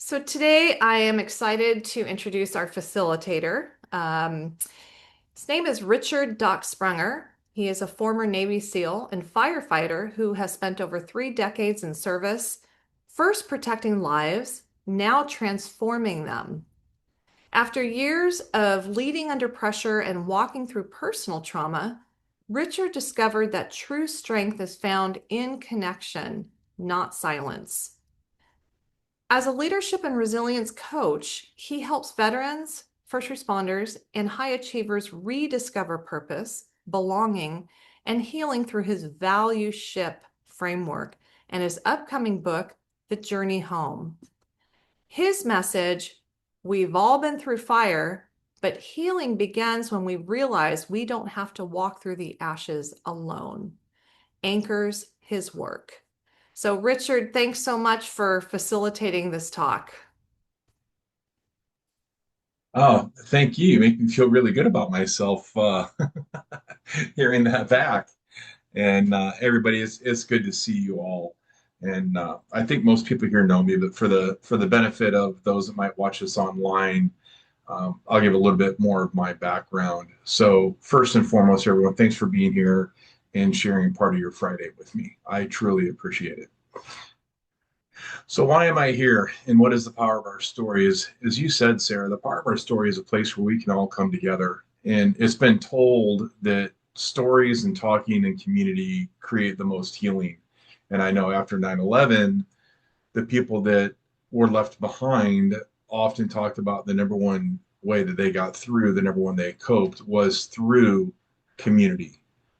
So today I am excited to introduce our facilitator. His name is Richard Doc Sprunger. He is a former Navy SEAL and firefighter who has spent over 3 decades in service, first protecting lives, now transforming them. After years of leading under pressure and walking through personal trauma, Richard discovered that true strength is found in connection, not silence. As a leadership and resilience coach, he helps veterans, first responders, and high achievers rediscover purpose, belonging, and healing through his VALUESHIP framework and his upcoming book, The Journey Home. His message, we've all been through fire, but healing begins when we realize we don't have to walk through the ashes alone, anchors his work. So, Richard, thanks so much for facilitating this talk. Oh, thank you. You make me feel really good about myself hearing that back. And everybody, it's good to see you all. And I think most people here know me, but for the benefit of those that might watch this online, I'll give a little bit more of my background. So first and foremost, everyone, thanks for being here and sharing part of your Friday with me. I truly appreciate it. So why am I here and what is the power of our story? As you said, Sarah, the power of our story is a place where we can all come together. And it's been told that stories and talking and community create the most healing. And I know after 9/11, the people that were left behind often talked about the number one way that they got through, the number one they coped was through community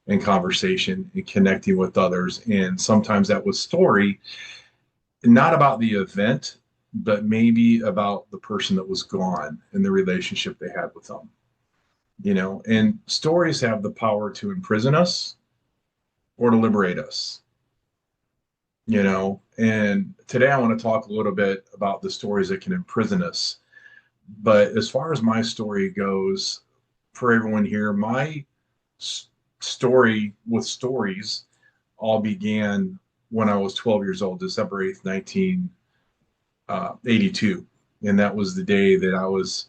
and conversation and connecting with others. And sometimes that was story, not about the event, but maybe about the person that was gone and the relationship they had with them. And stories have the power to imprison us or to liberate us. And today I want to talk a little bit about the stories that can imprison us. But as far as my story goes, for everyone here, my story with stories all began when I was 12 years old, December 8th, 1982. And that was the day that I was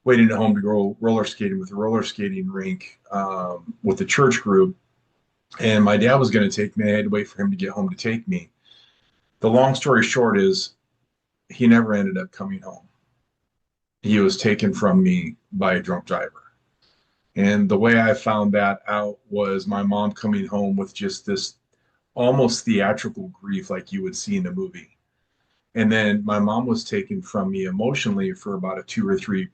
waiting at home to go roller skating with a roller skating rink with the church group. And my dad was going to take me. I had to wait for him to get home to take me. The long story short is he never ended up coming home. He was taken from me by a drunk driver. And the way I found that out was my mom coming home with just this almost theatrical grief like you would see in a movie. And then my mom was taken from me emotionally for about a 2 or 3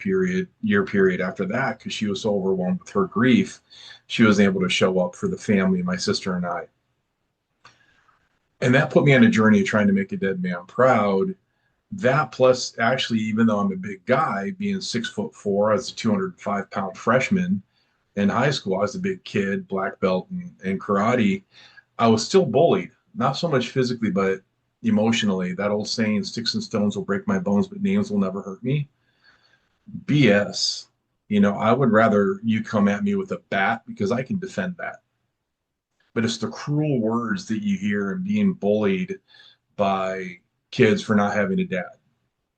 year period after that because she was so overwhelmed with her grief. She was able to show up for the family, my sister and I. And that put me on a journey of trying to make a dead man proud. That plus, actually, even though I'm a big guy, being 6'4", I was a 205-pound freshman in high school. I was a big kid, black belt in karate. I was still bullied, not so much physically, but emotionally. That old saying, sticks and stones will break my bones, but names will never hurt me. BS. I would rather you come at me with a bat because I can defend that. But it's the cruel words that you hear and being bullied by kids for not having a dad,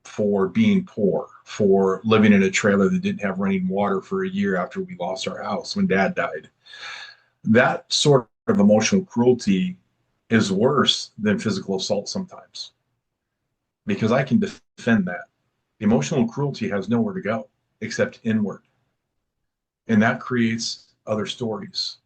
for being poor, for living in a trailer that didn't have running water for a year after we lost our house when dad died. That sort of emotional cruelty is worse than physical assault sometimes because I can defend that. Emotional cruelty has nowhere to go except inward. And that creates other stories.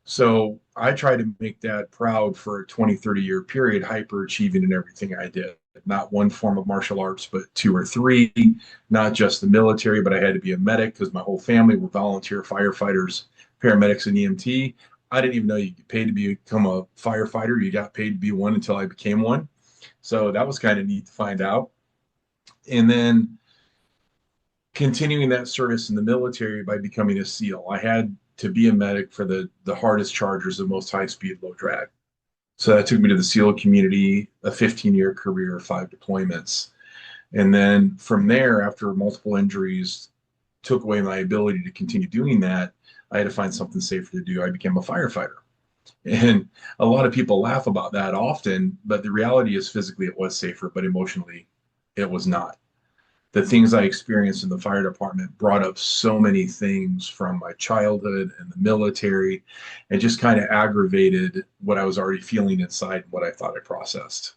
So I tried to make dad proud for a 20, 30-year period, hyper achieving in everything I did. Not one form of martial arts, but two or three, not just the military, but I had to be a medic because my whole family were volunteer firefighters, paramedics, and EMT. I didn't even know you get paid to become a firefighter. You got paid to be one until I became one. So that was kind of neat to find out. And then continuing that service in the military by becoming a SEAL. I had to be a medic for the hardest chargers, the most high speed, low drag. So that took me to the SEAL community, a 15-year career, 5 deployments. And then from there, after multiple injuries took away my ability to continue doing that, I had to find something safer to do. I became a firefighter. And a lot of people laugh about that often, but the reality is physically it was safer, but emotionally It was not. The things I experienced in the fire department brought up so many things from my childhood and the military, and just kind of aggravated what I was already feeling inside, what I thought I processed.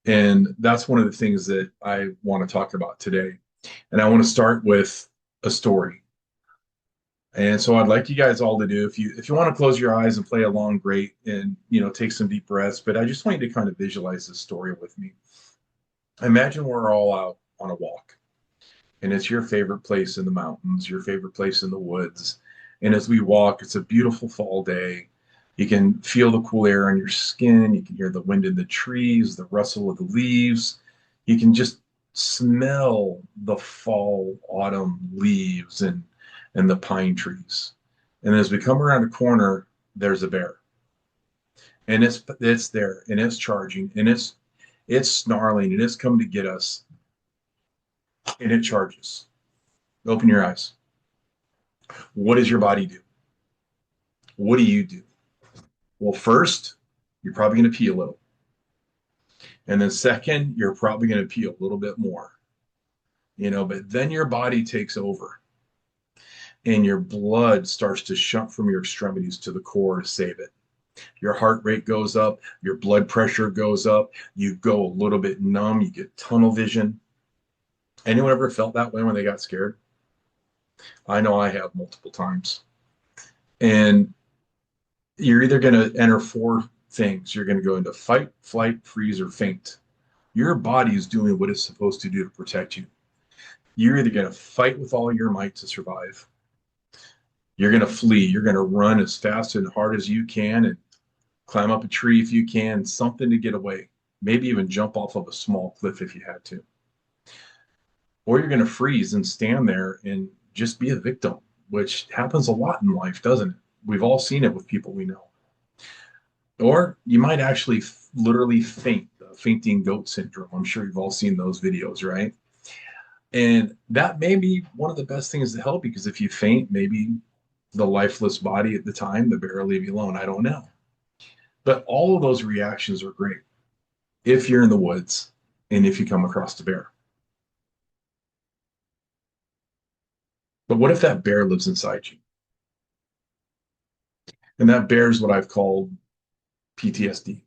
And that's one of the things that I want to talk about today. And I want to start with a story. And so I'd like you guys all to do, if you want to close your eyes and play along, great, and take some deep breaths. But I just want you to kind of visualize this story with me. Imagine we're all out on a walk, and it's your favorite place in the mountains, your favorite place in the woods. And as we walk, it's a beautiful fall day. You can feel the cool air on your skin. You can hear the wind in the trees, the rustle of the leaves. You can just smell the fall, autumn leaves and the pine trees. And as we come around a corner, there's a bear. And it's there and it's charging and it's snarling and it's coming to get us and it charges. Open your eyes. What does your body do? What do you do? Well, first, you're probably going to pee a little. And then second, you're probably going to pee a little bit more, but then your body takes over and your blood starts to shunt from your extremities to the core to save it. Your heart rate goes up, your blood pressure goes up, you go a little bit numb, you get tunnel vision. Anyone ever felt that way when they got scared? I know I have multiple times. And you're either going to enter four things. You're going to go into fight, flight, freeze, or faint. Your body is doing what it's supposed to do to protect you. You're either going to fight with all your might to survive. You're going to flee. You're going to run as fast and hard as you can and climb up a tree if you can, something to get away. Maybe even jump off of a small cliff if you had to. Or you're going to freeze and stand there and just be a victim, which happens a lot in life, doesn't it? We've all seen it with people we know. Or you might actually literally faint, the fainting goat syndrome. I'm sure you've all seen those videos, right? And that may be one of the best things to help, because if you faint, maybe the lifeless body at the time, the bear will leave you alone. I don't know. But all of those reactions are great if you're in the woods and if you come across a bear. But what if that bear lives inside you? And that bear is what I've called PTSD.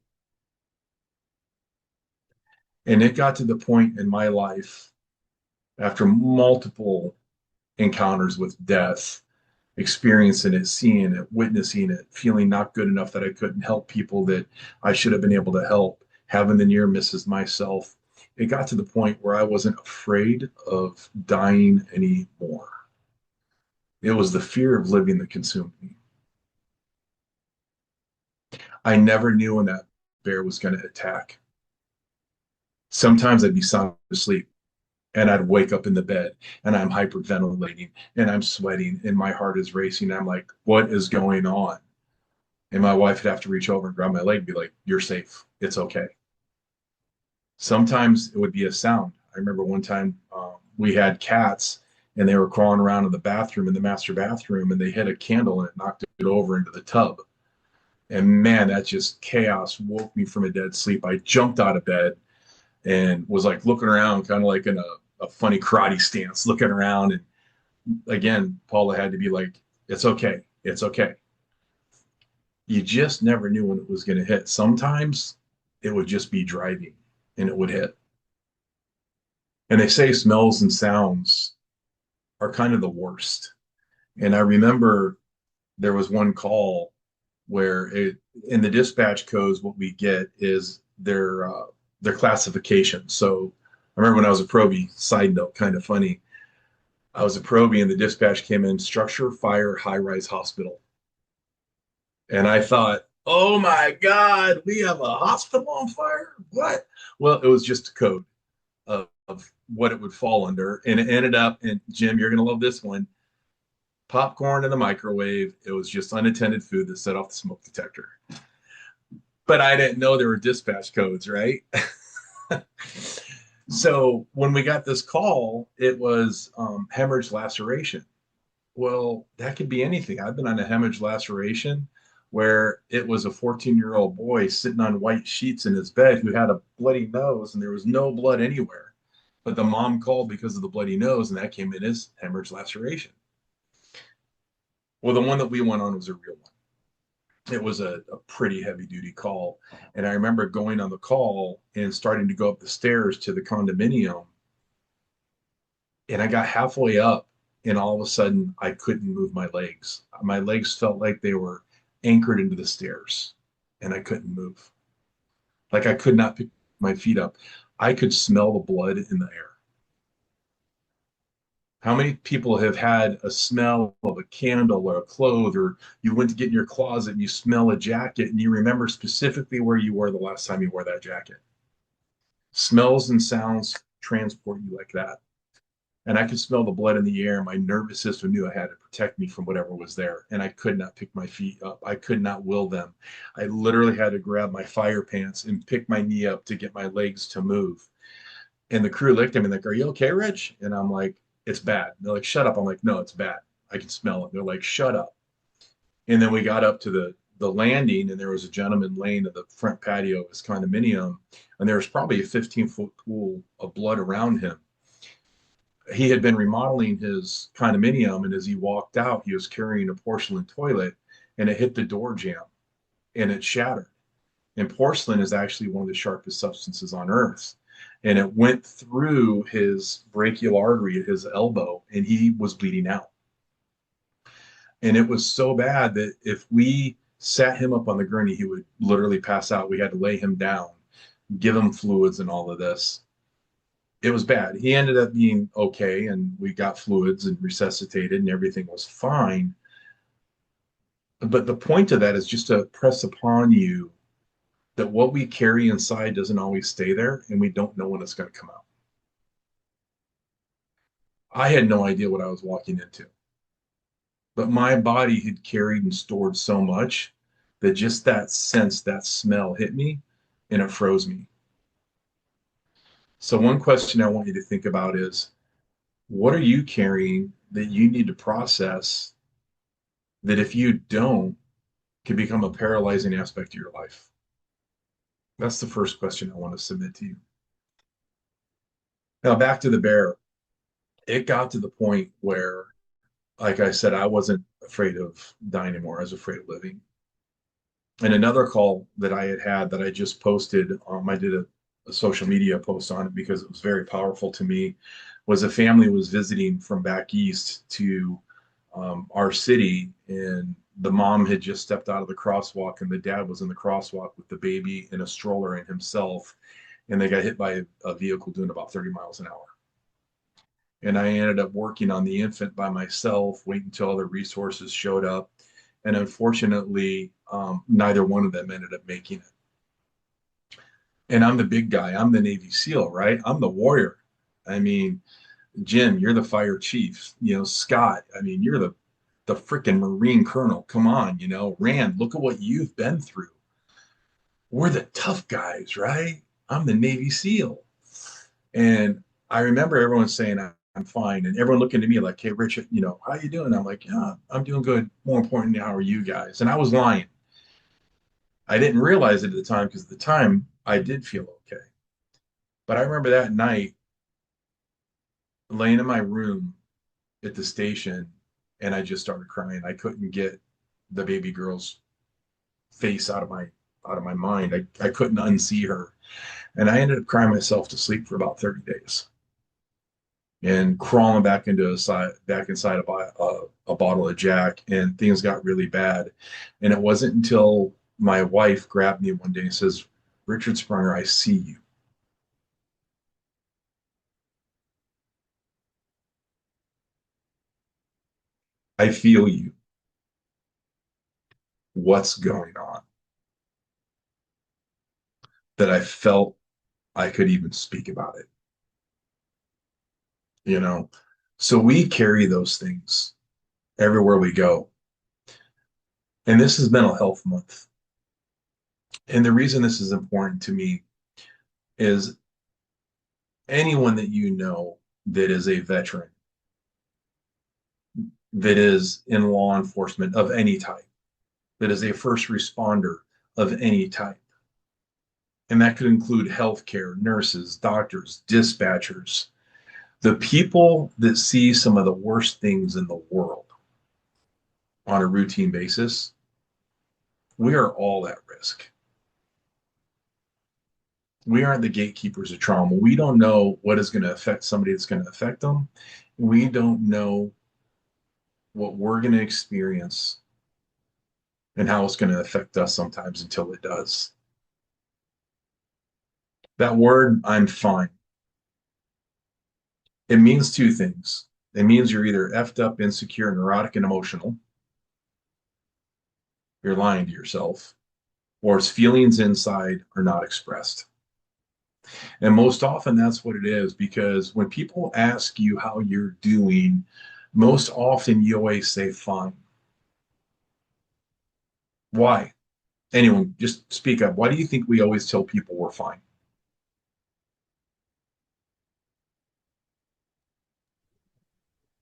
And it got to the point in my life, after multiple encounters with death, experiencing it, seeing it, witnessing it, feeling not good enough that I couldn't help people that I should have been able to help, having the near misses myself. It got to the point where I wasn't afraid of dying anymore. It was the fear of living that consumed me. I never knew when that bear was going to attack. Sometimes I'd be sound asleep and I'd wake up in the bed and I'm hyperventilating and I'm sweating and my heart is racing. I'm like, what is going on? And my wife would have to reach over and grab my leg and be like, you're safe. It's okay. Sometimes it would be a sound. I remember one time we had cats and they were crawling around in the bathroom, in the master bathroom, and they hit a candle and it knocked it over into the tub. And man, that just chaos woke me from a dead sleep. I jumped out of bed and was like looking around, kind of like in a funny karate stance, looking around. And again, Paula had to be like, it's okay. It's okay. You just never knew when it was going to hit. Sometimes it would just be driving and it would hit. And they say smells and sounds are kind of the worst. And I remember there was one call where in the dispatch codes, what we get is their classification. So I remember when I was a probie, side note, kind of funny. I was a probie and the dispatch came in, structure, fire, high-rise hospital. And I thought, oh my God, we have a hospital on fire? What? Well, it was just a code of what it would fall under. And it ended up, and Jim, you're going to love this one, popcorn in the microwave. It was just unattended food that set off the smoke detector. But I didn't know there were dispatch codes, right? So when we got this call, it was hemorrhage laceration. Well, that could be anything. I've been on a hemorrhage laceration where it was a 14-year-old boy sitting on white sheets in his bed who had a bloody nose and there was no blood anywhere. But the mom called because of the bloody nose, and that came in as hemorrhage laceration. Well, the one that we went on was a real one. It was a pretty heavy duty call. And I remember going on the call and starting to go up the stairs to the condominium. And I got halfway up, and all of a sudden, I couldn't move my legs. My legs felt like they were anchored into the stairs, and I couldn't move. Like I could not pick my feet up. I could smell the blood in the air. How many people have had a smell of a candle or a cloth, or you went to get in your closet and you smell a jacket and you remember specifically where you were the last time you wore that jacket? Smells and sounds transport you like that. And I could smell the blood in the air. My nervous system knew I had to protect me from whatever was there. And I could not pick my feet up. I could not will them. I literally had to grab my fire pants and pick my knee up to get my legs to move. And the crew looked at me like, "Are you okay, Rich?" And I'm like, "It's bad." And they're like, "Shut up." I'm like, "No, it's bad. I can smell it." They're like, "Shut up." And then we got up to the landing, and there was a gentleman laying at the front patio of his condominium, and there was probably a 15-foot pool of blood around him. He had been remodeling his condominium, and as he walked out, he was carrying a porcelain toilet, and it hit the door jamb, and it shattered. And porcelain is actually one of the sharpest substances on earth. And it went through his brachial artery at his elbow, and he was bleeding out. And it was so bad that if we sat him up on the gurney, he would literally pass out. We had to lay him down, give him fluids and all of this. It was bad. He ended up being okay, and we got fluids and resuscitated, and everything was fine. But the point of that is just to press upon you that what we carry inside doesn't always stay there, and we don't know when it's going to come out. I had no idea what I was walking into, but my body had carried and stored so much that just that sense, that smell hit me, and it froze me. So, one question I want you to think about is, what are you carrying that you need to process that if you don't, can become a paralyzing aspect of your life? That's the first question I want to submit to you. Now, back to the bear. It got to the point where, like I said, I wasn't afraid of dying anymore. I was afraid of living. And another call that I had had that I just posted, I did a social media post on it because it was very powerful to me, was a family was visiting from back east to our city, and the mom had just stepped out of the crosswalk, and the dad was in the crosswalk with the baby in a stroller and himself, and they got hit by a vehicle doing about 30 miles an hour. And I ended up working on the infant by myself, waiting until other resources showed up. And unfortunately, neither one of them ended up making it. And I'm the big guy. I'm the Navy SEAL, right? I'm the warrior. I mean, Jim, you're the fire chief. Scott, I mean, you're the freaking Marine colonel. Come on, Rand, look at what you've been through. We're the tough guys, right? I'm the Navy SEAL. And I remember everyone saying, "I'm fine," and everyone looking at me like, "Hey, Richard, how you doing?" I'm like, "Yeah, I'm doing good. More importantly, how are you guys?" And I was lying. I didn't realize it at the time because at the time I did feel okay. But I remember that night laying in my room at the station, and I just started crying. I couldn't get the baby girl's face out of my mind. I couldn't unsee her. And I ended up crying myself to sleep for about 30 days and crawling back inside a bottle of Jack, and things got really bad. And it wasn't until my wife grabbed me one day and says, "Richard Sprunger, I see you. I feel you. What's going on?" That I felt I could even speak about it, you know? So we carry those things everywhere we go. And this is Mental Health Month. And the reason this is important to me is anyone that you know that is a veteran, that is in law enforcement of any type, that is a first responder of any type. And that could include healthcare, nurses, doctors, dispatchers, the people that see some of the worst things in the world on a routine basis. We are all at risk. We aren't the gatekeepers of trauma. We don't know what is going to affect somebody that's going to affect them. We don't know what we're going to experience and how it's going to affect us sometimes until it does. That word, I'm fine, it means two things. It means you're either effed up, insecure, neurotic, and emotional, you're lying to yourself, or its feelings inside are not expressed. And most often that's what it is, because when people ask you how you're doing, most often you always say fine. Why? Anyone, just speak up. Why do you think we always tell people we're fine?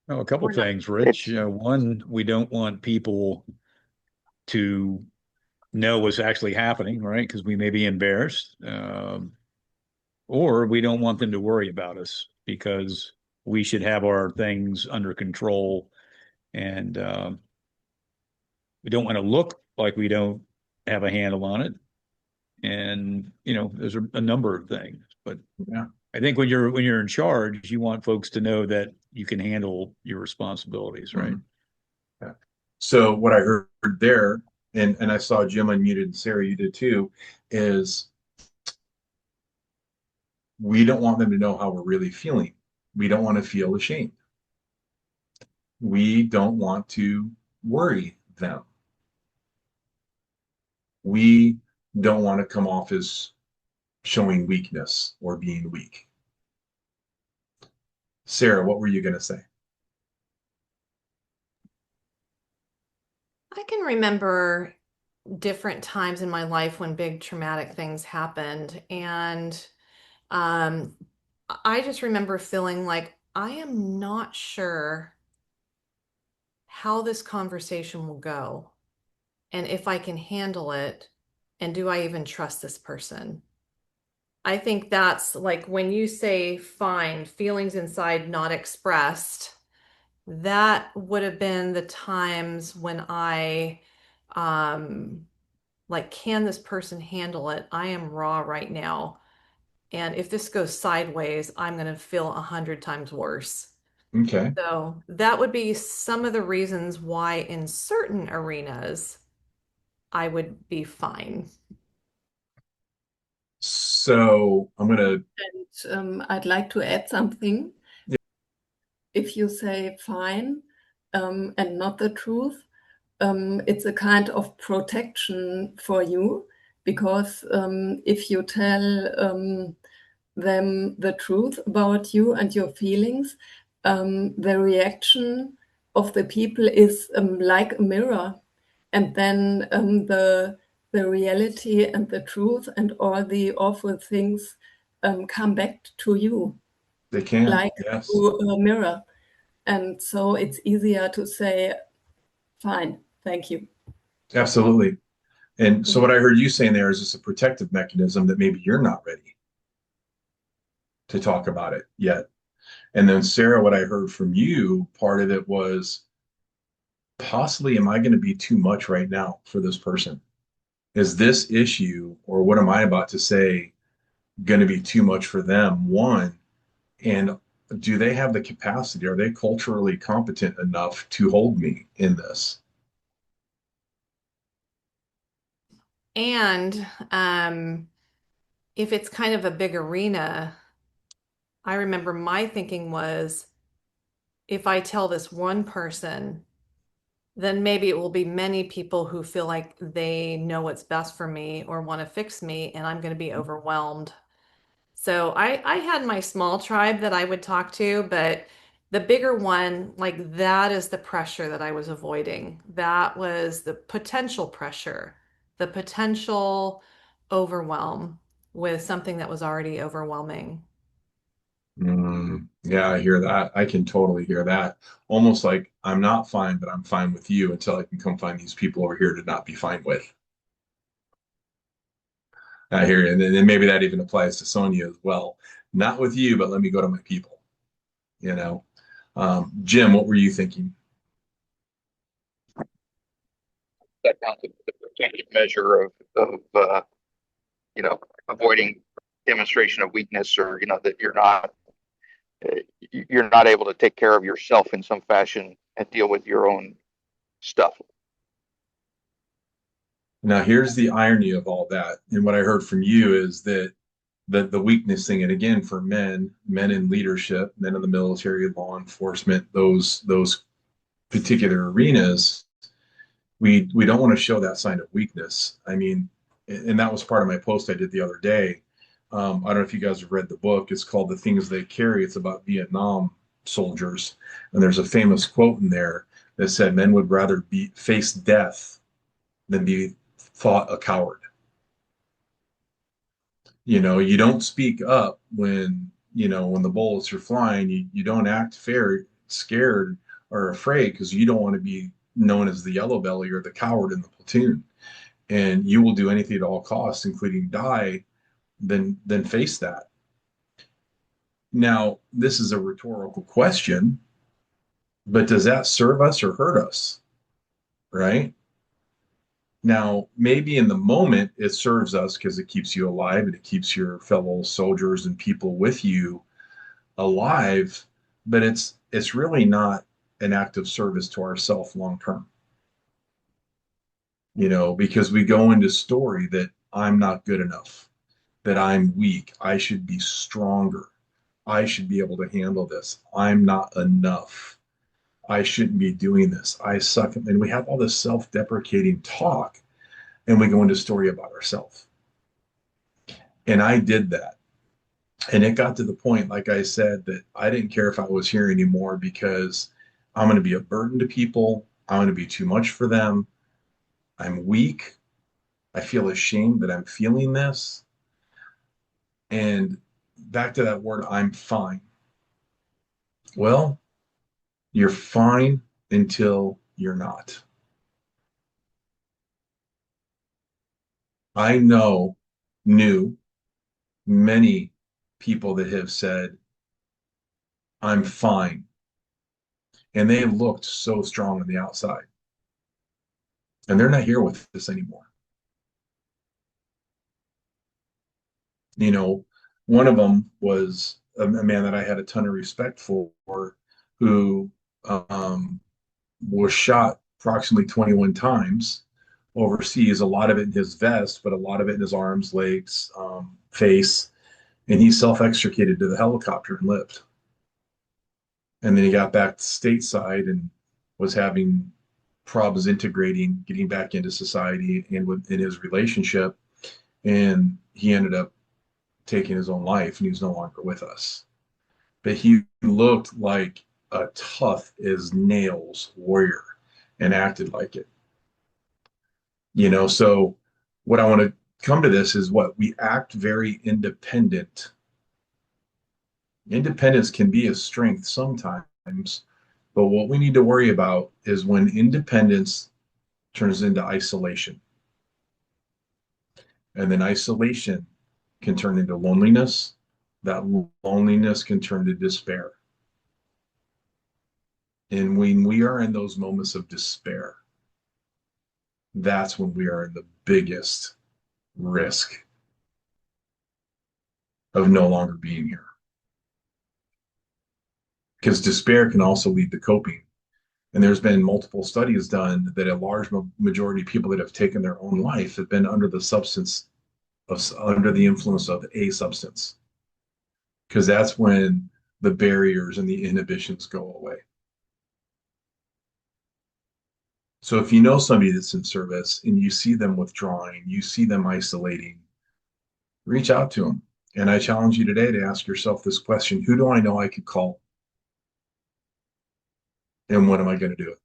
Oh, a couple We're not. things, Rich. One, we don't want people to know what's actually happening, right? Because we may be embarrassed, or we don't want them to worry about us because we should have our things under control, and we don't want to look like we don't have a handle on it. And there's a number of things, but Yeah. I think when you're in charge, you want folks to know that you can handle your responsibilities, right? Mhm. Yeah. So what I heard there, and I saw Jim unmuted and Sarah, you did too, is we don't want them to know how we're really feeling. We don't want to feel ashamed. We don't want to worry them. We don't want to come off as showing weakness or being weak. Sarah, what were you going to say? I can remember different times in my life when big traumatic things happened. And um, I just remember feeling like I am not sure how this conversation will go and if I can handle it. And do I even trust this person? I think that's like when you say fine, feelings inside not expressed, that would have been the times when I um like, can this person handle it? I am raw right now. And if this goes sideways, I'm going to feel 100 times worse. Okay. So that would be some of the reasons why in certain arenas I would be fine. So I'm going to, And I'd like to add something. If you say fine and not the truth, it's a kind of protection for you because if you tell them the truth about you and your feelings, the reaction of the people is like a mirror, and then the reality and the truth and all the awful things come back to you they can. like Yes, through a mirror. And so it's easier to say, fine, thank you. absolutely. And so what Mhm. I heard you saying there is just a protective mechanism that maybe you're not ready to talk about it yet. And then Sarah, what I heard from you, part of it was possibly, am I going to be too much right now for this person? Is this issue or what am I about to say going to be too much for them? One, and do they have the capacity? Are they culturally competent enough to hold me in this? And if it's kind of a big arena, I remember my thinking was if I tell this one person, then maybe it will be many people who feel like they know what's best for me or want to fix me, and I'm going to be overwhelmed. So I had my small tribe that I would talk to, but the bigger one, like that is the pressure that I was avoiding. That was the potential pressure, the potential overwhelm with something that was already overwhelming. Yeah, I hear that. I can totally hear that. Almost like I'm not fine, but I'm fine with you until I can come find these people over here to not be fine with. I hear you. And then maybe that even applies to Sonia as well. Not with you, but let me go to my people, you know. Jim, what were you thinking? That counts as a protective measure of you know, avoiding demonstration of weakness, or that uh, you're not able to take care of yourself in some fashion and deal with your own stuff. Now, here's the irony of all that. And what I heard from you is that the weakness thing, and again, for men in leadership, men in the military, law enforcement, those particular arenas, we don't want to show that sign of weakness. I mean, and that was part of my post I did the other day. I don't know if you guys have read the book. It's called The Things They Carry. It's about Vietnam soldiers. And there's a famous quote in there that said, men would rather be face death than be thought a coward. You don't speak up when the bullets are flying. You don't act scared or afraid because you don't want to be known as the yellow belly or the coward in the platoon. And you will do anything at all costs, including die, than face that. Now, this is a rhetorical question, but does that serve us or hurt us? Right? Now, maybe in the moment it serves us because it keeps you alive and it keeps your fellow soldiers and people with you alive, but it's really not an act of service to ourself long term. Because we go into story that I'm not good enough, that I'm weak, I should be stronger, I should be able to handle this, I'm not enough, I shouldn't be doing this, I suck. And we have all this self-deprecating talk, and we go into story about ourselves. And I did that. And it got to the point, like I said, that I didn't care if I was here anymore because I'm going to be a burden to people. I'm going to be too much for them. I'm weak. I feel ashamed that I'm feeling this. And back to that word, I'm fine. Well, you're fine until you're not. I knew many people that have said, I'm fine. And they looked so strong on the outside. And they're not here with us anymore. You know, one of them was a man that I had a ton of respect for, who was shot approximately 21 times overseas, a lot of it in his vest, but a lot of it in his arms, legs, face. And he self-extricated to the helicopter and lived. And then he got back stateside and was having problems integrating, getting back into society and within his relationship. And he ended up taking his own life, and he's no longer with us. But he looked like a tough as nails warrior and acted like it. So what I want to come to this is what we act very independent. Independence can be a strength sometimes, but what we need to worry about is when independence turns into isolation. And then isolation can turn into loneliness. That loneliness can turn to despair. And when we are in those moments of despair, that's when we are in the biggest risk of no longer being here. Because despair can also lead to coping. And there's been multiple studies done that a large majority of people that have taken their own life have been under the influence of a substance. Because that's when the barriers and the inhibitions go away. So if you know somebody that's in service and you see them withdrawing, you see them isolating, reach out to them. And I challenge you today to ask yourself this question: who do I know I could call? And when am I going to do it?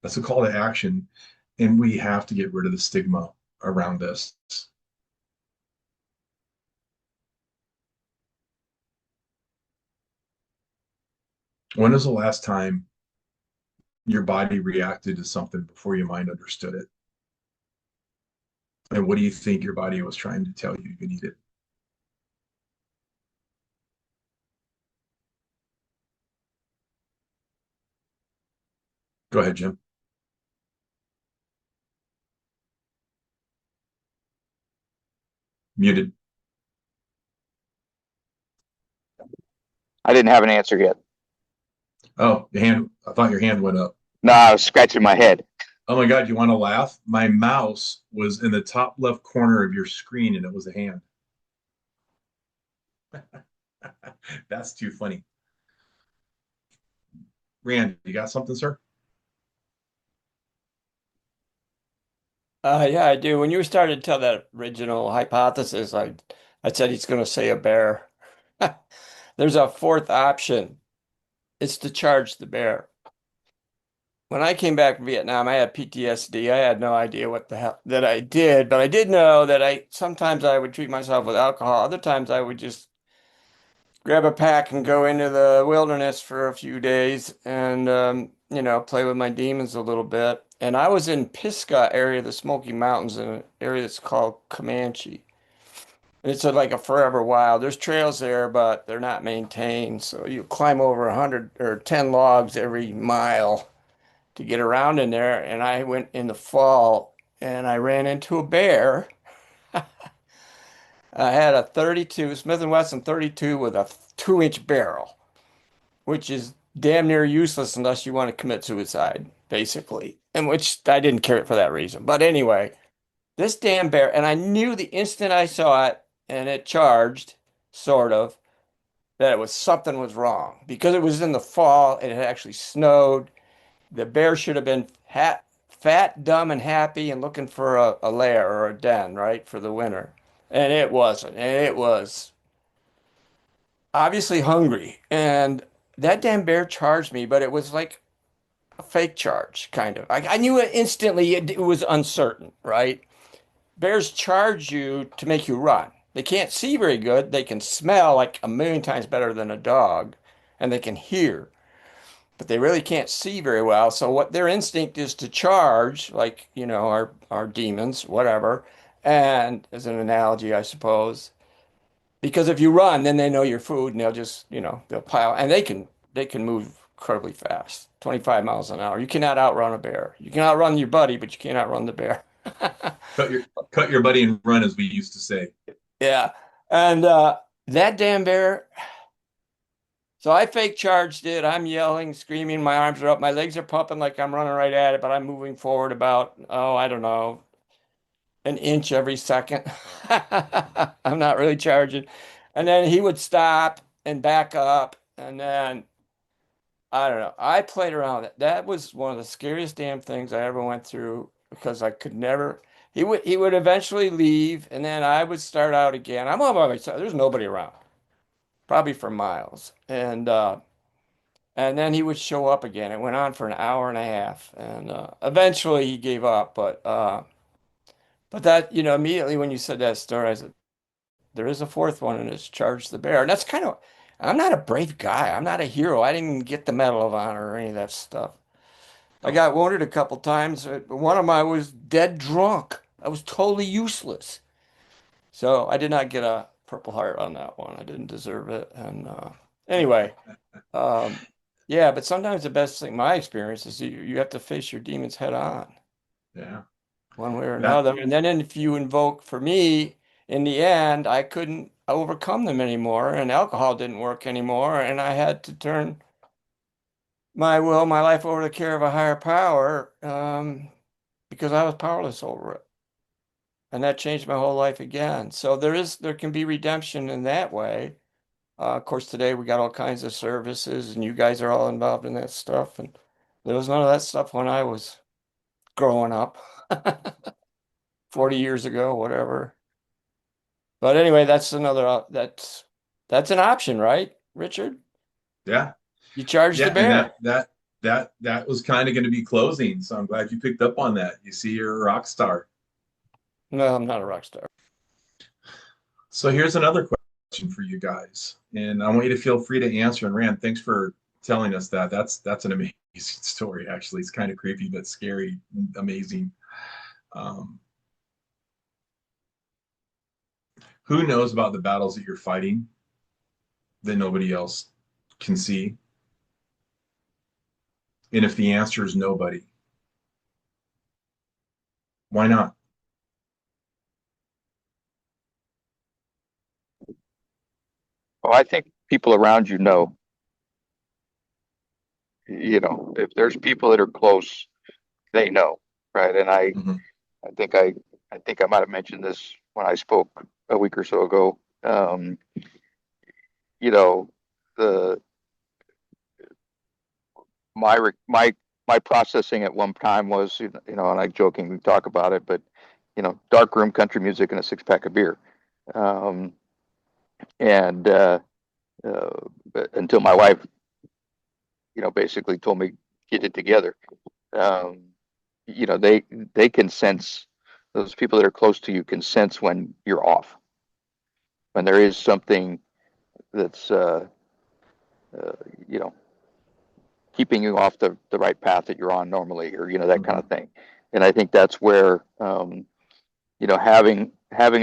That's a call to action. And we have to get rid of the stigma around this. When was the last time your body reacted to something before your mind understood it? And what do you think your body was trying to tell you you needed? Go ahead, Jim. Muted. I didn't have an answer yet. Oh, your hand. I thought your hand went up. No, I was scratching my head. Oh my God, you want to laugh? My mouse was in the top left corner of your screen and it was a hand. That's too funny. Rand, you got something, sir? Yeah, I do. When you started to tell that original hypothesis, I said he's going to say a bear. There's a fourth option. It's to charge the bear. When I came back from Vietnam, I had PTSD. I had no idea what the hell that I did, but I did know that I sometimes I would treat myself with alcohol. Other times I would just grab a pack and go into the wilderness for a few days and play with my demons a little bit. And I was in Pisgah area of the Smoky Mountains in an area that's called Comanche. It's like a forever wild. There's trails there, but they're not maintained. So you climb over 100 or 10 logs every mile to get around in there. And I went in the fall and I ran into a bear. I had a 32, Smith& Wesson 32 with a 2-inch barrel, which is damn near useless unless you want to commit suicide, basically. And which I didn't care for that reason. But anyway, this damn bear, and I knew the instant I saw it and it charged, sort of, that it was something was wrong because it was in the fall. It had actually snowed. The bear should have been fat, dumb, and happy and looking for a lair or a den, right, for the winter. And it wasn't. And it was obviously hungry. And that damn bear charged me, but it was like a fake charge, kind of. I knew it instantly. It was uncertain, right? Bears charge you to make you run. They can't see very good. They can smell like a million times better than a dog, and they can hear, but they really can't see very well. So what their instinct is to charge, like, our demons, whatever. And as an analogy, I suppose, because if you run, then they know your food and they'll just, they'll pile and they can move incredibly fast, 25 miles an hour. You cannot outrun a bear. You can outrun your buddy, but you can't outrun the bear. Cut your buddy and run, as we used to say. Yeah. And that damn bear. So I fake charged it. I'm yelling, screaming. My arms are up. My legs are pumping like I'm running right at it, but I'm moving forward about, I don't know, an inch every second. I'm not really charging. And then he would stop and back up. And then, I don't know. I played around with it. That was one of the scariest damn things I ever went through because I could never. He would eventually leave, and then I would start out again. I'm all by myself. There's nobody around, probably for miles. And then he would show up again. It went on for an hour and a half, and eventually he gave up. But that, immediately when you said that story, I said, there is a fourth one, and it's Charge the Bear. And that's kind of, I'm not a brave guy. I'm not a hero. I didn't even get the Medal of Honor or any of that stuff. I got wounded a couple times. One of them, I was dead drunk. I was totally useless. So I did not get a Purple Heart on that one. I didn't deserve it. And anyway, um, yeah, but sometimes the best thing, my experience, is you have to face your demons head on, Yeah. one way or That another. And then if you invoke, for me, in the end, I couldn't overcome them anymore, and alcohol didn't work anymore, and I had to turn my will, my life over to the care of a higher power, because I was powerless over it. And that changed my whole life again. So there can be redemption in that way. Of course, today we got all kinds of services, and you guys are all involved in that stuff. And there was none of that stuff when I was growing up, 40 years ago, whatever. But anyway, that's an option, right, Richard? yeah. You charge the Yeah, and bear. that was kind of going to be closing. So I'm glad you picked up on that. You see, you're a rock star. No, I'm not a rock star. So here's another question for you guys, and I want you to feel free to answer. And Rand, thanks for telling us that. That's an amazing story, actually. It's kind of creepy, but scary, amazing. Um, who knows about the battles that you're fighting that nobody else can see? And if the answer is nobody, why not? Well, I think people around you know. You know, if there's people that are close, they know, right? And Hmm. I think I think I might have mentioned this when I spoke a week or so ago. You know, the my my processing at one time was, you know, and I jokingly talk about it, but you know, dark room country music and a six pack of beer, um, and uh, until my wife, you know, basically told me get it together. Um, you know, they can sense, those people that are close to you can sense when you're off, when there is something that's uh, you know, keeping you off the right path that you're on normally, or you know, that kind Hmm. of thing. And I think that's where you know, having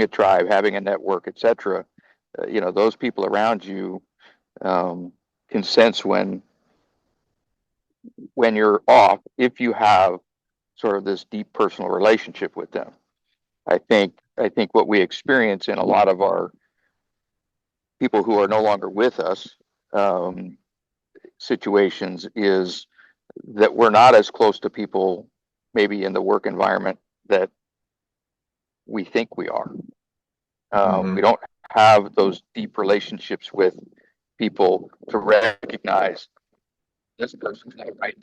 a tribe, having a network, etc. You know, those people around you um, can sense when you're off, if you have sort of this deep personal relationship with them. I think what we experience in a lot of our people who are no longer with us um, situations is that we're not as close to people maybe in the work environment that we think we are. We Hmm. don't have those deep relationships with people to recognize this person's not right.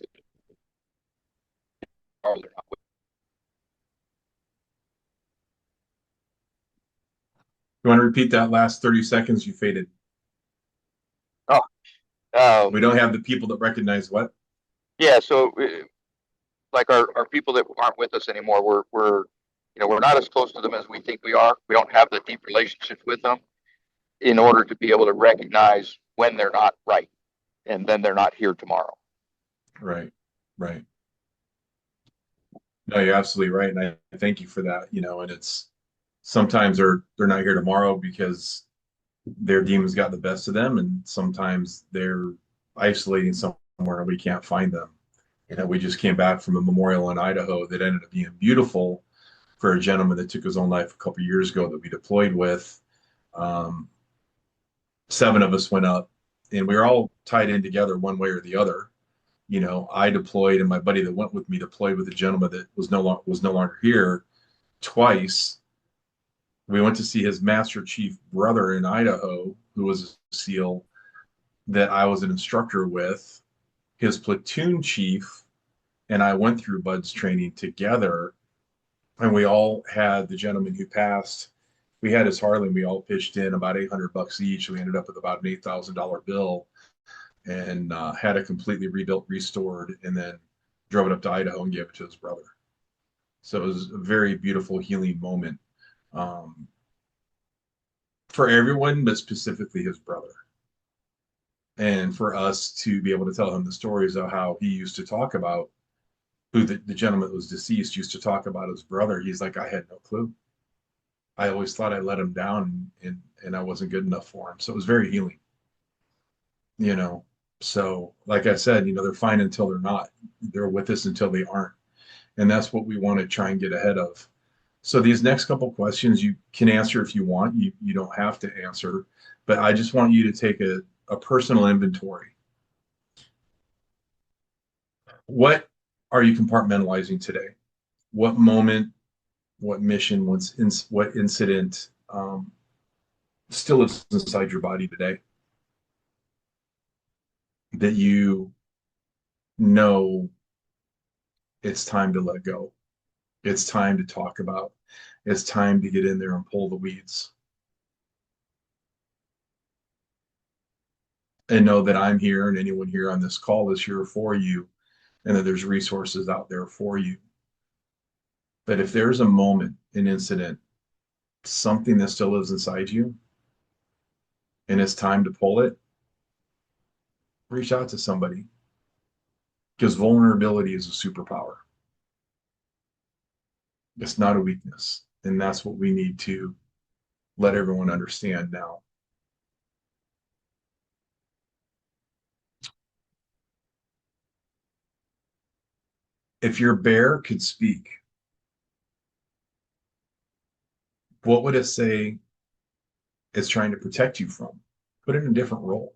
Or they're not with. You want to repeat that last 30 seconds? You faded. Oh, We don't have the people that recognize what? yeah. So like our people that aren't with us anymore, we're you know, we're not as close to them as we think we are. We don't have the deep relationships with them in order to be able to recognize when they're not right, and then they're not here tomorrow. Right, right. No, you're absolutely right, and I thank you for that. You know, and it's sometimes they're not here tomorrow because their demons got the best of them, and sometimes they're isolating somewhere and we can't find them. You know, we just came back from a memorial in Idaho that ended up being beautiful for a gentleman that took his own life a couple of years ago that we deployed with. Um, 7 of us went up, and we were all tied in together one way or the other. You know, I deployed, and my buddy that went with me deployed with a gentleman that was no longer here twice. We went to see his Master Chief brother in Idaho, who was a SEAL that I was an instructor with. His platoon chief and I went through Bud's training together, and we all had the gentleman who passed. We had his Harley, and we all pitched in about $800 each. We ended up with about an $8,000 bill, and had it completely rebuilt, restored, and then drove it up to Idaho and gave it to his brother. So it was a very beautiful healing moment um, for everyone, but specifically his brother. And for us to be able to tell him the stories of how he used to talk about who the gentleman that was deceased used to talk about his brother. He's like, I had no clue. I always thought I let him down, and I wasn't good enough for him. So it was very healing, you know. So, like I said, you know, they're fine until they're not. They're with us until they aren't. And that's what we want to try and get ahead of. So these next couple questions you can answer if you want. You don't have to answer, but I just want you to take a personal inventory. What are you compartmentalizing today? What moment, what mission, what incident still lives inside your body today that you know it's time to let go? It's time to talk about. It's time to get in there and pull the weeds. And know that I'm here and anyone here on this call is here for you, and that there's resources out there for you. But if there's a moment, an incident, something that still lives inside you, and it's time to pull it, reach out to somebody, because vulnerability is a superpower. It's not a weakness. And that's what we need to let everyone understand now. If your bear could speak, what would it say it's trying to protect you from? Put it in a different role.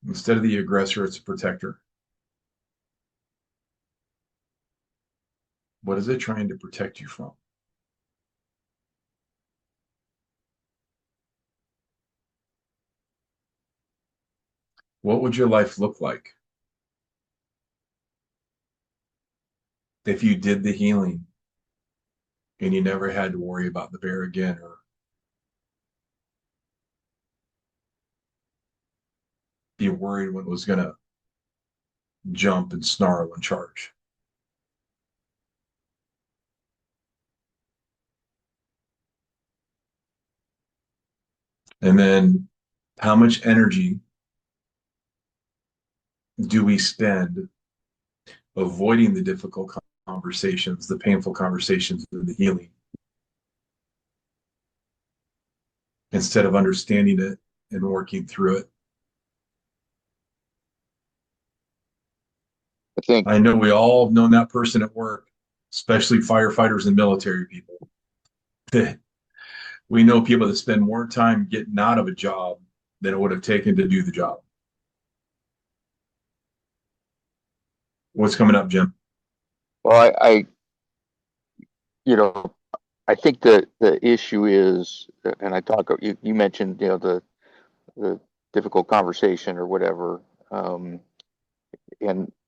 Instead of the aggressor, it's a protector. What is it trying to protect you from? What would your life look like if you did the healing and you never had to worry about the bear again, or be worried when it was going to jump and snarl and charge? And then how much energy do we spend avoiding the difficult conversations, the painful conversations, and the healing, instead of understanding it and working through it? I know we all have known that person at work, especially firefighters and military people. We know people that spend more time getting out of a job than it would have taken to do the job. What's coming up, Jim? Well, you know, I think the issue is, and you mentioned, the difficult conversation or whatever. And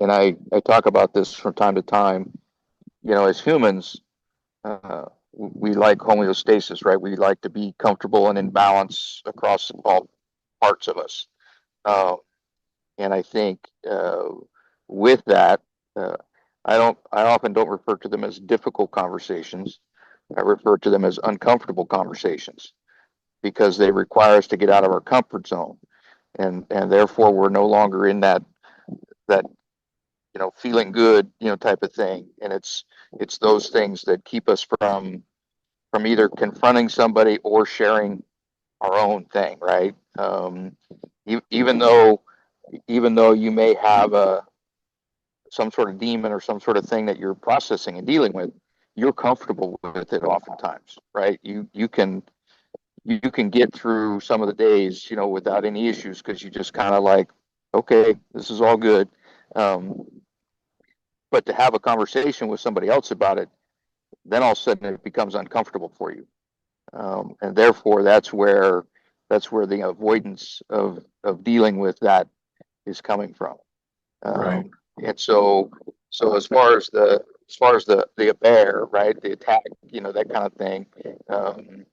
I talk about this from time to time. As humans, we like homeostasis, right? We like to be comfortable and in balance across all parts of us. And I think with that, uh, I often don't refer to them as difficult conversations. I refer to them as uncomfortable conversations because they require us to get out of our comfort zone, and therefore we're no longer in that feeling good type of thing. And it's those things that keep us from either confronting somebody or sharing our own thing, right? Even though you may have some sort of demon or some sort of thing that you're processing and dealing with, you're comfortable with it oftentimes, right? You can get through some of the days, without any issues because you just kind of like, okay, this is all good. Um, but to have a conversation with somebody else about it, then all of a sudden it becomes uncomfortable for you. And therefore that's where the avoidance of dealing with that is coming from. Right. And so as far as the bear, right, the attack, that kind of thing, um,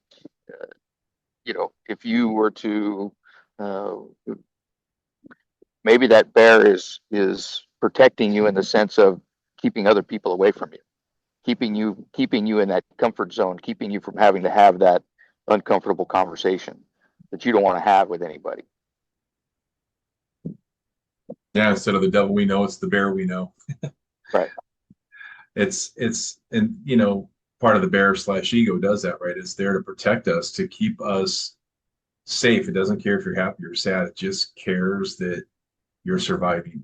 if you were to, uh, maybe that bear is protecting you in the sense of keeping other people away from you, keeping you in that comfort zone, keeping you from having to have that uncomfortable conversation that you don't want to have with anybody. Yeah, instead of the devil we know, it's the bear we know. Right. And part of the bear / ego does that, right? It's there to protect us, to keep us safe. It doesn't care if you're happy or sad. It just cares that you're surviving.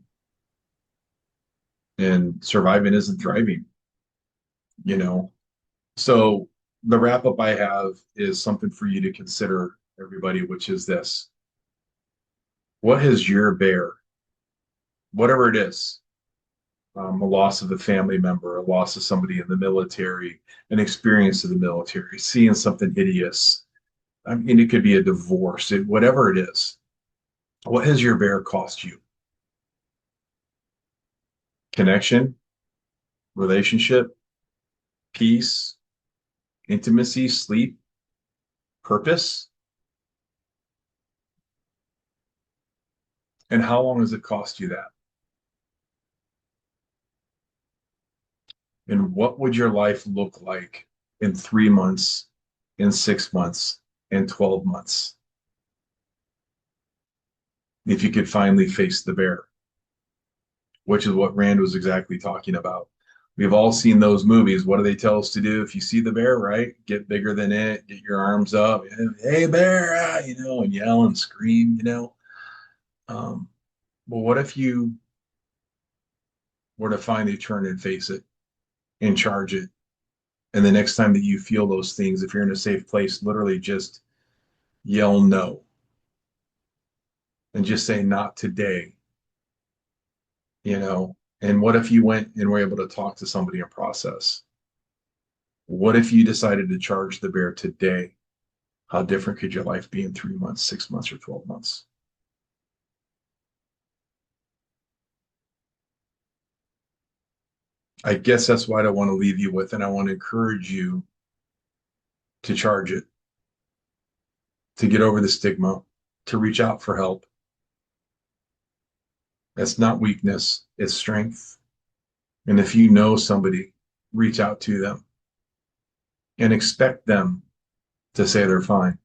And surviving isn't thriving, you know? So the wrap up I have is something for you to consider, everybody, which is this. What has your bear, whatever it is, a loss of a family member, a loss of somebody in the military, an experience of the military, seeing something hideous. I mean, it could be a divorce, whatever it is. What has your bear cost you? Connection, relationship, peace, intimacy, sleep, purpose? And how long has it cost you that? And what would your life look like in 3 months, in 6 months, in 12 months? if you could finally face the bear, which is what Rand was exactly talking about. We've all seen those movies. What do they tell us to do? If you see the bear, right? Get bigger than it, get your arms up, hey bear, and yell and scream. Um, well, what if you were to finally turn and face it and charge it? And the next time that you feel those things, if you're in a safe place, literally just yell no and just say, not today, you know? And what if you went and were able to talk to somebody and process? What if you decided to charge the bear today? How different could your life be in 3 months, 6 months, or 12 months? I guess that's what I want to leave you with. And I want to encourage you to charge it, to get over the stigma, to reach out for help. That's not weakness, it's strength. And if you know somebody, reach out to them and expect them to say they're fine.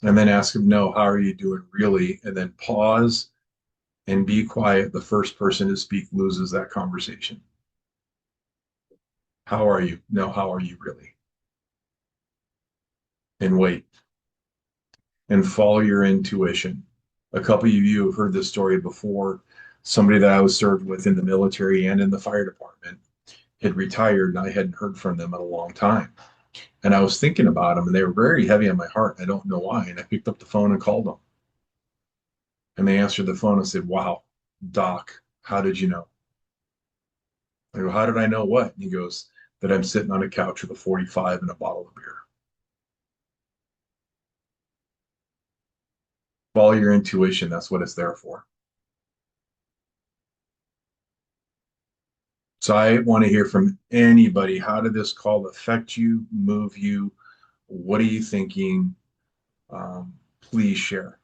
And then ask them, no, how are you doing really? And then pause and be quiet. The first person to speak loses that conversation. How are you? No, how are you really? And wait and follow your intuition. A couple of you have heard this story before. Somebody that I was served with in the military and in the fire department had retired, and I hadn't heard from them in a long time. And I was thinking about them, and they were very heavy on my heart. I don't know why. And I picked up the phone and called them. And they answered the phone and said, wow, Doc, how did you know? I go, how did I know what? And he goes, that I'm sitting on a couch with a 45 and a bottle of beer. Follow your intuition. That's what it's there for. So I want to hear from anybody. How did this call affect you, move you? What are you thinking? Please share.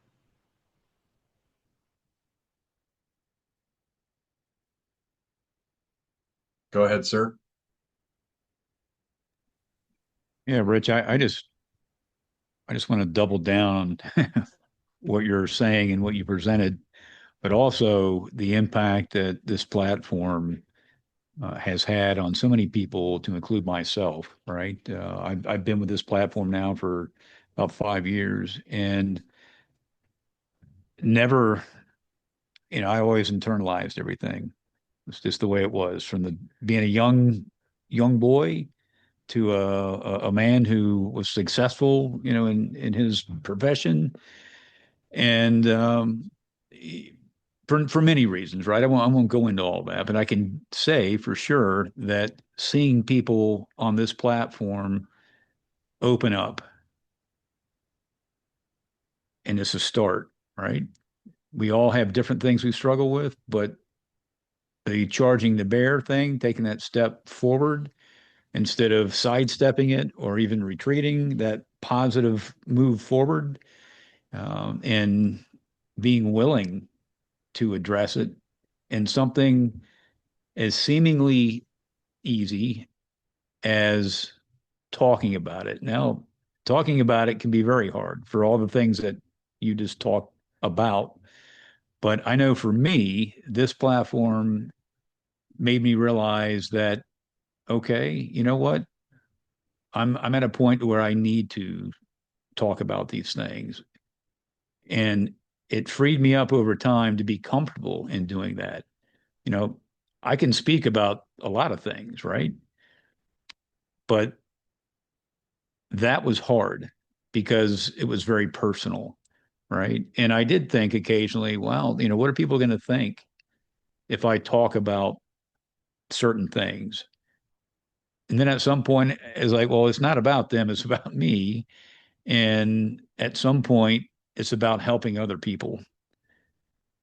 Go ahead, sir. Yeah, Rich, I just want to double down on what you're saying and what you presented, but also the impact that this platform has had on so many people, to include myself, right? I've been with this platform now for about 5 years, and never, I always internalized everything. It's just the way it was from the being a young boy to a man who was successful, in his profession, and for many reasons, right? I won't go into all that, but I can say for sure that seeing people on this platform open up, and it's a start, right? We all have different things we struggle with, but the charging the bear thing, taking that step forward instead of sidestepping it or even retreating, that positive move forward, and being willing to address it in something as seemingly easy as talking about it. Now, talking about it can be very hard for all the things that you just talked about. But I know for me, this platform made me realize that, okay, you know what? I'm at a point where I need to talk about these things. And it freed me up over time to be comfortable in doing that. You know, I can speak about a lot of things, right? But that was hard because it was very personal, right? And I did think occasionally, well, what are people going to think if I talk about certain things? And then at some point, it's like, well, it's not about them, it's about me. And at some point, it's about helping other people.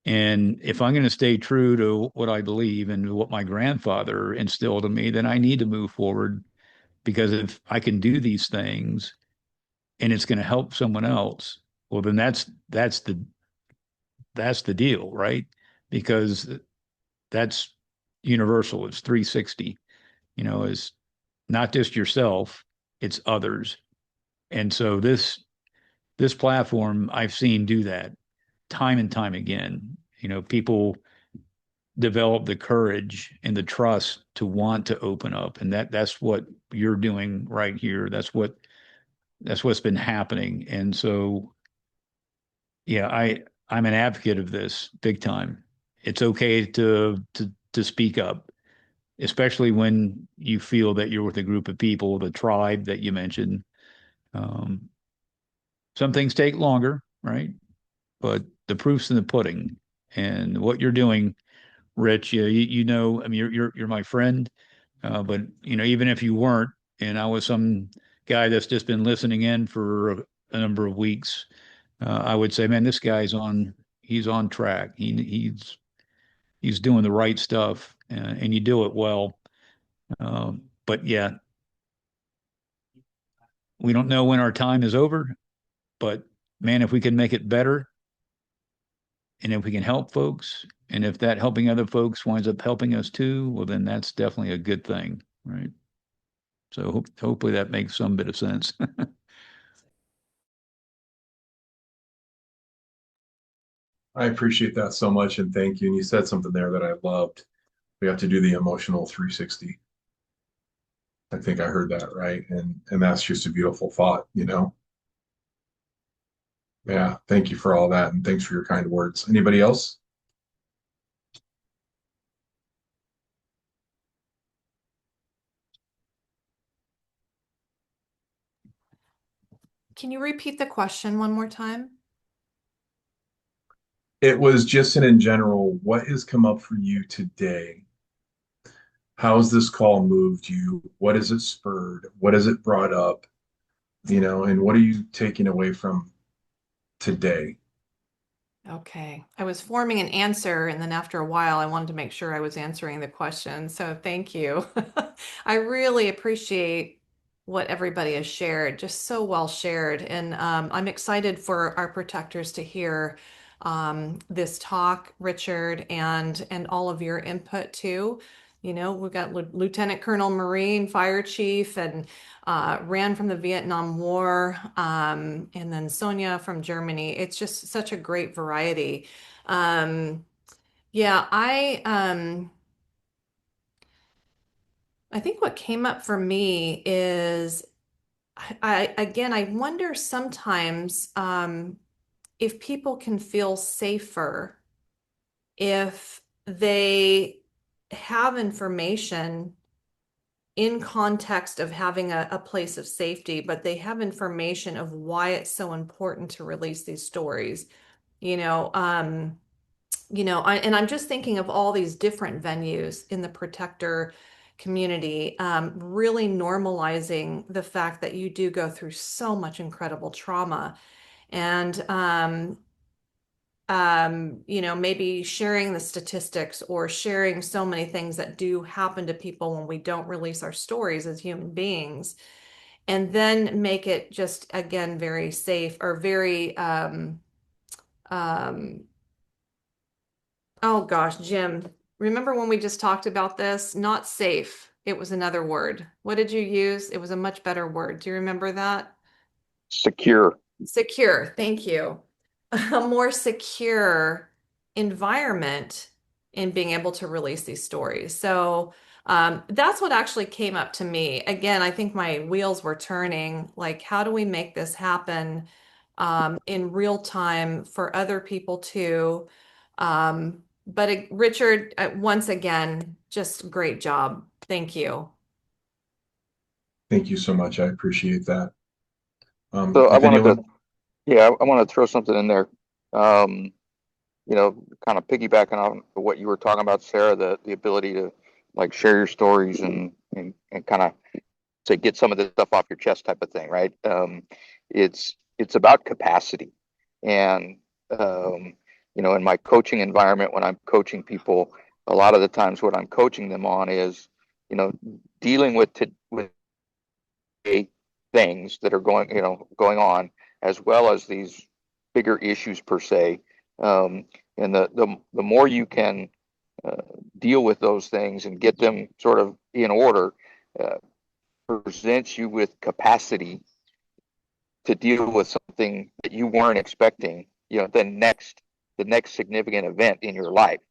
And if I'm going to stay true to what I believe and what my grandfather instilled in me, then I need to move forward, because if I can do these things and it's going to help someone else, well, then that's the deal, right? Because that's universal. It's 360. Is not just yourself, it's others. And so this this platform I've seen do that time and time again. People develop the courage and the trust to want to open up, and that's what you're doing right here. That's what's been happening. And so, yeah, I'm an advocate of this big time. It's okay to speak up, especially when you feel that you're with a group of people, the tribe that you mentioned. Um, some things take longer, right? But the proof's in the pudding. And what you're doing, Rich, I mean, you're my friend, but even if you weren't, and I was some guy that's just been listening in for a number of weeks, I would say, man, this guy's he's on track. He's doing the right stuff, and you do it well. But yeah, we don't know when our time is over, but man, if we can make it better, and if we can help folks, and if that helping other folks winds up helping us too, well, then that's definitely a good thing, right? So hopefully that makes some bit of sense. I appreciate that so much, and thank you. And you said something there that I loved. We have to do the emotional 360. I think I heard that right, and that's just a beautiful thought, you know. Yeah, thank you for all that, and thanks for your kind words. Anybody else? Can you repeat the question one more time? It was just in general, what has come up for you today? How has this call moved you? What has it spurred? What has it brought up? And what are you taking away from today? Okay. I was forming an answer, and then after a while, I wanted to make sure I was answering the question. So thank you. I really appreciate what everybody has shared, just so well shared. And I'm excited for our protectors to hear this talk, Richard, and all of your input too. We've got Lieutenant Colonel Marine, Fire Chief, and ran from the Vietnam War, and then Sonia from Germany. It's just such a great variety. Um, yeah, I think what came up for me is I wonder sometimes if people can feel safer if they have information in context of having a place of safety, but they have information of why it's so important to release these stories. You know, um, and I'm just thinking of all these different venues in the protector community, really normalizing the fact that you do go through so much incredible trauma. And maybe sharing the statistics or sharing so many things that do happen to people when we don't release our stories as human beings, and then make it just again very safe or very um, oh gosh, Jim, remember when we just talked about this? Not safe. It was another word. What did you use? It was a much better word. Do you remember that? Secure. Secure, thank you. A more secure environment in being able to release these stories. So that's what actually came up to me. Again, I think my wheels were turning. Like, how do we make this happen in real time for other people too? But Richard, once again, just great job. Thank you. Thank you so much. I appreciate that. So I If wanted to, anyone, yeah, I want to throw something in there. Um, kind of piggybacking on what you were talking about, Sarah, the ability to like share your stories and kind of to get some of this stuff off your chest type of thing, right? It's about capacity. And in my coaching environment, when I'm coaching people, a lot of the times what I'm coaching them on is, you know, dealing with things that are going on, as well as these bigger issues per se. And the more you can uh, deal with those things and get them sort of in order, uh, presents you with capacity to deal with something that you weren't expecting, the next significant event in your life,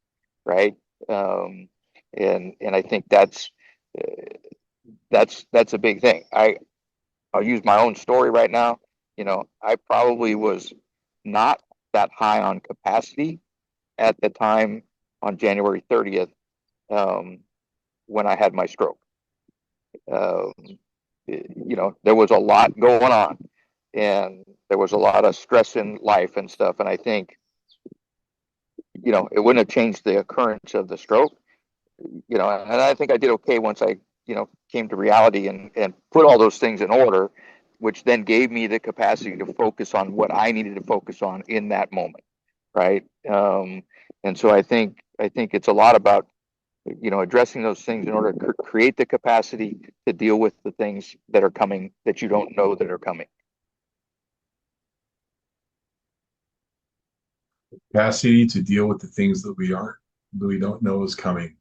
right? And I think that's a big thing. I'll use my own story right now. I probably was not that high on capacity at the time on January 30th, when I had my stroke. Um, there was a lot going on, and there was a lot of stress in life and stuff. And I think, it wouldn't have changed the occurrence of the stroke, and I think I did okay once I, came to reality and put all those things in order, which then gave me the capacity to focus on what I needed to focus on in that moment. Right. And so I think it's a lot about, addressing those things in order to create the capacity to deal with the things that are coming that you don't know that are coming. Capacity to deal with the things that we don't know is coming.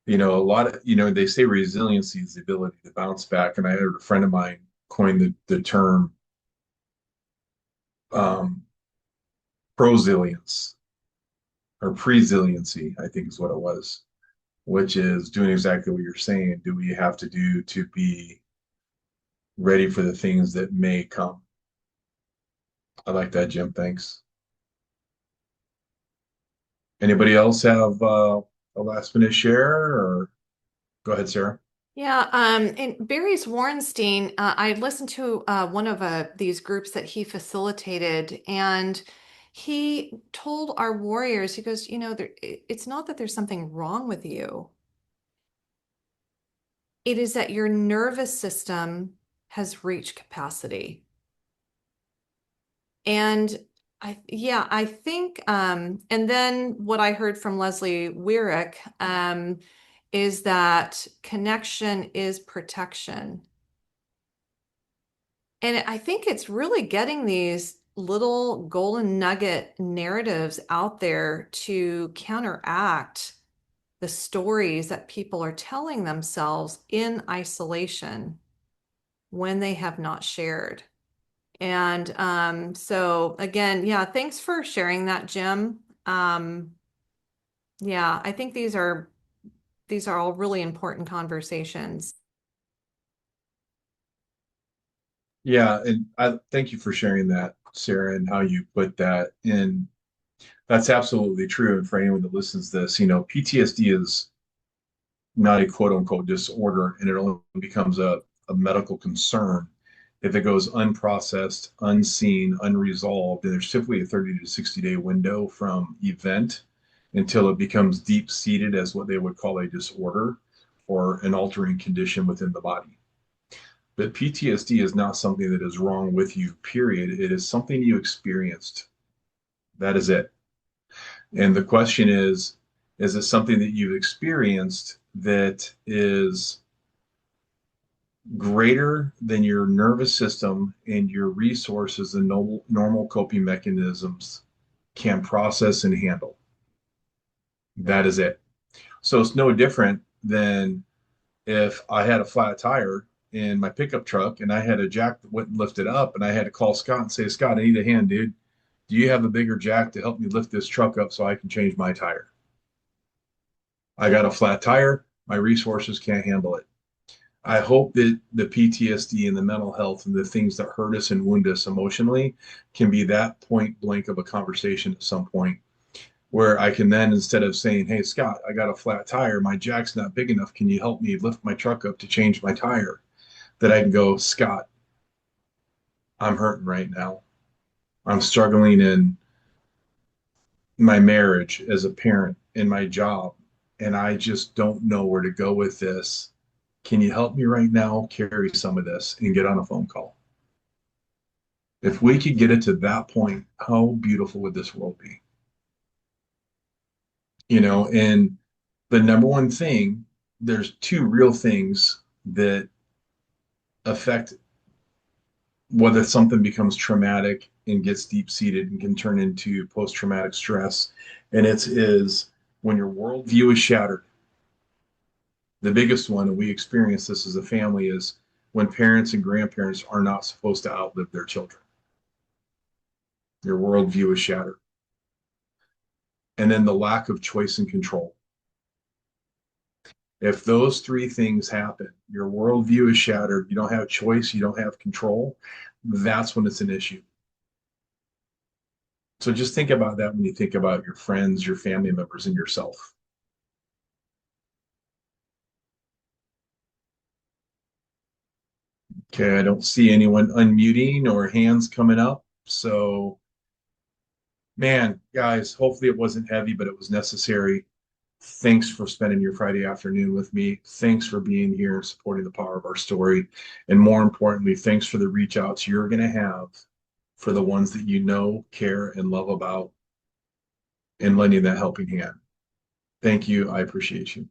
A lot of, they say resiliency is the ability to bounce back. And I heard a friend of mine coin the term prosilience or presiliency, I think is what it was, which is doing exactly what you're saying. Do we have to do to be ready for the things that may come? I like that, Jim. Thanks. Anybody else have a last minute share, or go ahead, Sarah? Yeah, and Barry's Warrenstein, I listened to one of these groups that he facilitated, and he told our warriors, he goes, it's not that there's something wrong with you. It is that your nervous system has reached capacity. And I think, and then what I heard from Leslie Wyrick, is that connection is protection. And I think it's really getting these little golden nugget narratives out there to counteract the stories that people are telling themselves in isolation when they have not shared. And so again, yeah, thanks for sharing that, Jim. Yeah, I think these are all really important conversations. Yeah, and I thank you for sharing that, Sarah, and how you put that in. That's absolutely true. And for anyone that listens to this, PTSD is not a quote unquote disorder, and it only becomes a medical concern if it goes unprocessed, unseen, unresolved. And there's typically a 30 to 60-day window from event until it becomes deep seated as what they would call a disorder or an altering condition within the body. But PTSD is not something that is wrong with you, period. It is something you experienced. That is it. And the question is it something that you've experienced that is greater than your nervous system and your resources and normal coping mechanisms can process and handle? That is it. So it's no different than if I had a flat tire in my pickup truck and I had a jack that wouldn't lift it up, and I had to call Scott and say, Scott, I need a hand, dude. Do you have a bigger jack to help me lift this truck up so I can change my tire? I got a flat tire. My resources can't handle it. I hope that the PTSD and the mental health and the things that hurt us and wound us emotionally can be that point blank of a conversation at some point where I can then, instead of saying, hey, Scott, I got a flat tire, my jack's not big enough, can you help me lift my truck up to change my tire? That I can go, Scott, I'm hurting right now. I'm struggling in my marriage as a parent, in my job, and I just don't know where to go with this. Can you help me right now carry some of this and get on a phone call? If we could get it to that point, how beautiful would this world be? And the number one thing, there's two real things that affect whether something becomes traumatic and gets deep seated and can turn into post-traumatic stress. And is when your worldview is shattered. The biggest one, and we experience this as a family, is when parents and grandparents are not supposed to outlive their children. Your worldview is shattered. And then the lack of choice and control. If those three things happen, your worldview is shattered, you don't have choice, you don't have control, that's when it's an issue. So just think about that when you think about your friends, your family members, and yourself. Okay, I don't see anyone unmuting or hands coming up. So, man, guys, hopefully it wasn't heavy, but it was necessary. Thanks for spending your Friday afternoon with me. Thanks for being here and supporting the power of our story. And more importantly, thanks for the reach outs you're going to have for the ones that you know, care, and love about, and lending that helping hand. Thank you. I appreciate you.